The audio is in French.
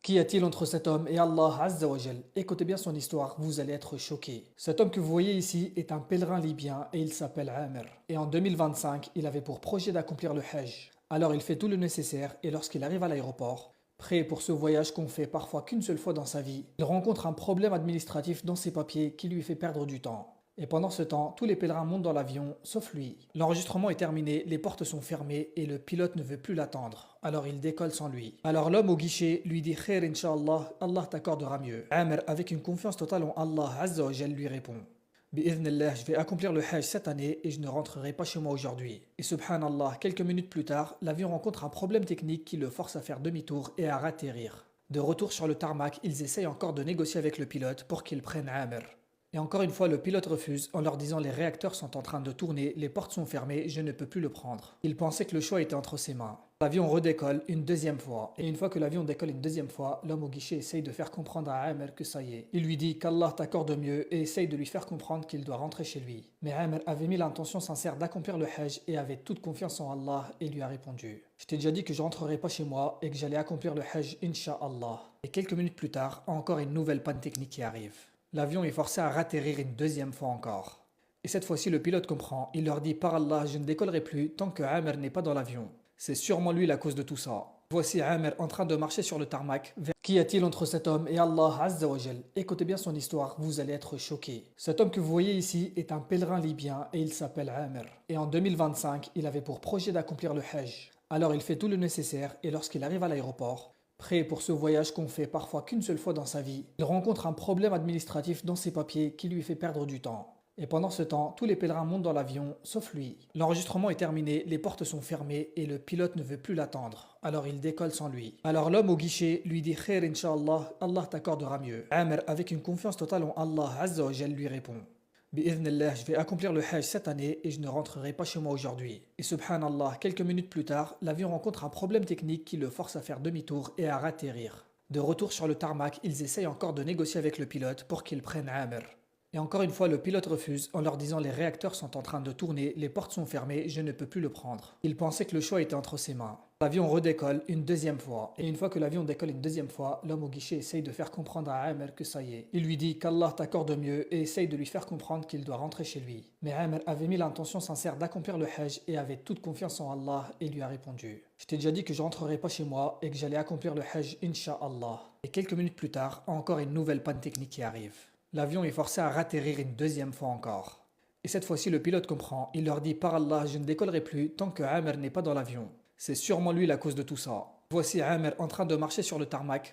Qu'y a-t-il entre cet homme et Allah Azza wa Jal? Écoutez bien son histoire, vous allez être choqués. Cet homme que vous voyez ici est un pèlerin libyen et il s'appelle Amr. Et en 2025, il avait pour projet d'accomplir le Hajj. Alors il fait tout le nécessaire et lorsqu'il arrive à l'aéroport, prêt pour ce voyage qu'on fait parfois qu'une seule fois dans sa vie, il rencontre un problème administratif dans ses papiers qui lui fait perdre du temps. Et pendant ce temps, tous les pèlerins montent dans l'avion, sauf lui. L'enregistrement est terminé, les portes sont fermées et le pilote ne veut plus l'attendre. Alors il décolle sans lui. Alors l'homme au guichet lui dit Khair Inch'Allah, Allah t'accordera mieux. Amr, avec une confiance totale en Allah Azza wa Jal, lui répond Bi'idhnillah, je vais accomplir le Hajj cette année et je ne rentrerai pas chez moi aujourd'hui. Et subhanallah, quelques minutes plus tard, l'avion rencontre un problème technique qui le force à faire demi-tour et à atterrir. De retour sur le tarmac, ils essayent encore de négocier avec le pilote pour qu'il prenne Amr. Et encore une fois, le pilote refuse en leur disant les réacteurs sont en train de tourner, les portes sont fermées, je ne peux plus le prendre. Il pensait que le choix était entre ses mains. L'avion redécolle une deuxième fois. Et une fois que l'avion décolle une deuxième fois, l'homme au guichet essaye de faire comprendre à Amr que ça y est. Il lui dit qu'Allah t'accorde mieux et essaye de lui faire comprendre qu'il doit rentrer chez lui. Mais Amr avait mis l'intention sincère d'accomplir le Hajj et avait toute confiance en Allah et lui a répondu Je t'ai déjà dit que je rentrerai pas chez moi et que j'allais accomplir le Hajj Inch'Allah. Et quelques minutes plus tard, encore une nouvelle panne technique qui arrive. L'avion est forcé à ratterrir une deuxième fois encore. Et cette fois-ci, le pilote comprend. Il leur dit Par Allah, je ne décollerai plus tant que Amr n'est pas dans l'avion. C'est sûrement lui la cause de tout ça. Voici Amr en train de marcher sur le tarmac. Qu'y a-t-il entre cet homme et Allah Azza wa Jal? Écoutez bien son histoire, vous allez être choqués. Cet homme que vous voyez ici est un pèlerin libyen et il s'appelle Amr. Et en 2025, il avait pour projet d'accomplir le Hajj. Alors il fait tout le nécessaire et lorsqu'il arrive à l'aéroport, prêt pour ce voyage qu'on fait parfois qu'une seule fois dans sa vie, il rencontre un problème administratif dans ses papiers qui lui fait perdre du temps. Et pendant ce temps, tous les pèlerins montent dans l'avion, sauf lui. L'enregistrement est terminé, les portes sont fermées et le pilote ne veut plus l'attendre. Alors il décolle sans lui. Alors l'homme au guichet lui dit Khair Inch'Allah, Allah t'accordera mieux. Amr, avec une confiance totale en Allah Azza wa Jal, lui répond Bi'idhnillah, je vais accomplir le Hajj cette année et je ne rentrerai pas chez moi aujourd'hui. Et subhanallah, quelques minutes plus tard, l'avion rencontre un problème technique qui le force à faire demi-tour et à atterrir. De retour sur le tarmac, ils essayent encore de négocier avec le pilote pour qu'il prenne Amr. Et encore une fois, le pilote refuse en leur disant les réacteurs sont en train de tourner, les portes sont fermées, je ne peux plus le prendre. Il pensait que le choix était entre ses mains. L'avion redécolle une deuxième fois. Et une fois que l'avion décolle une deuxième fois, l'homme au guichet essaye de faire comprendre à Amr que ça y est. Il lui dit qu'Allah t'accorde mieux et essaye de lui faire comprendre qu'il doit rentrer chez lui. Mais Amr avait mis l'intention sincère d'accomplir le Hajj et avait toute confiance en Allah et lui a répondu Je t'ai déjà dit que je rentrerai pas chez moi et que j'allais accomplir le Hajj Inch'Allah. Et quelques minutes plus tard, encore une nouvelle panne technique qui arrive. L'avion est forcé à ratterrir une deuxième fois encore. Et cette fois-ci, le pilote comprend. Il leur dit Par Allah, je ne décollerai plus tant que Amr n'est pas dans l'avion. C'est sûrement lui la cause de tout ça. Voici Amr en train de marcher sur le tarmac